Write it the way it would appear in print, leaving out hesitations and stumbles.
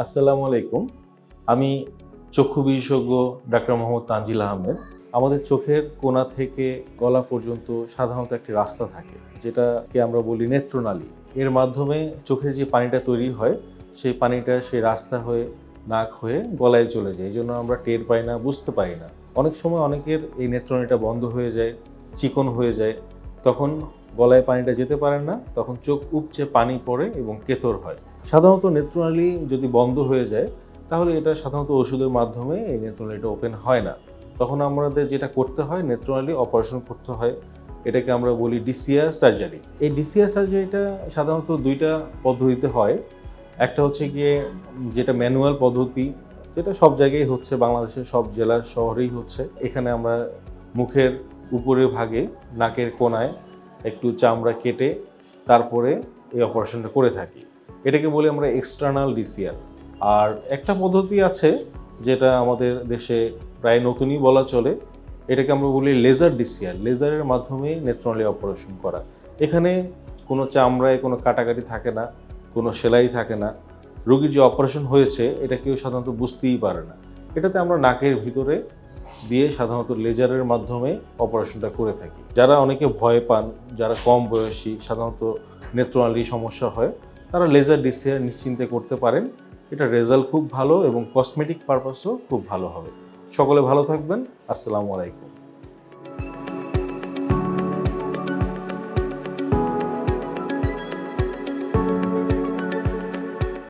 আসসালামু আলাইকুম। আমি চক্ষু বিশেষজ্ঞ ডাক্তার মোহাম্মদ তানজিল আহমেদ। আমাদের চোখের কোণা থেকে গলা পর্যন্ত সাধারণত একটি রাস্তা থাকে, যেটাকে আমরা বলি নেত্রনালী। এর মাধ্যমে চোখের যে পানিটা তৈরি হয়, সেই পানিটা সেই রাস্তা হয়ে নাক হয়ে গলায় চলে যায়। এই জন্য আমরা টের পাই না, বুঝতে পারি না। অনেক সময় অনেকের এই নেত্রনালীটা বন্ধ হয়ে যায়, চিকন হয়ে যায়, তখন গলায় পানিটা যেতে পারে না, তখন চোখ উপচে পানি পড়ে এবং কেতর হয়। সাধারণত নেত্রনালী যদি বন্ধ হয়ে যায়, তাহলে এটা সাধারণত ওষুধের মাধ্যমে এই নেত্রনালীটা ওপেন হয় না। তখন আমাদের যেটা করতে হয়, নেত্রনালী অপারেশন করতে হয়। এটাকে আমরা বলি ডিসিআর সার্জারি। এই ডিসিআর সার্জারিটা সাধারণত দুইটা পদ্ধতিতে হয়। একটা হচ্ছে গিয়ে যেটা ম্যানুয়াল পদ্ধতি, যেটা সব জায়গায় হচ্ছে, বাংলাদেশের সব জেলা শহরেই হচ্ছে। এখানে আমরা মুখের উপরের ভাগে নাকের কোণায় একটু চামড়া কেটে তারপরে এই অপারেশনটা করে থাকি। এটাকে বলি আমরা এক্সটার্নাল ডিসিআর। আর একটা পদ্ধতি আছে যেটা আমাদের দেশে প্রায় নতুনই বলা চলে, এটাকে আমরা বলি লেজার ডিসিআর। লেজারের মাধ্যমে নেত্রনালী অপারেশন করা। এখানে কোনো চামড়ায় কোনো কাটাকাটি থাকে না, কোনো সেলাই থাকে না। রোগীর যে অপারেশন হয়েছে এটা কেউ সাধারণত বুঝতেই পারে না। এটাতে আমরা নাকের ভিতরে দিয়ে সাধারণত লেজারের মাধ্যমে অপারেশনটা করে থাকি। যারা অনেকে ভয় পান, যারা কম বয়সী, সাধারণত নেত্রনালী সমস্যা হয়, তারা লেজার ডিসিআর নিশ্চিন্তে করতে পারেন। এটা রেজাল্ট খুব ভালো এবং কসমেটিক পারপাসও খুব ভালো হবে। সকলে ভালো থাকবেন। আসসালামু আলাইকুম।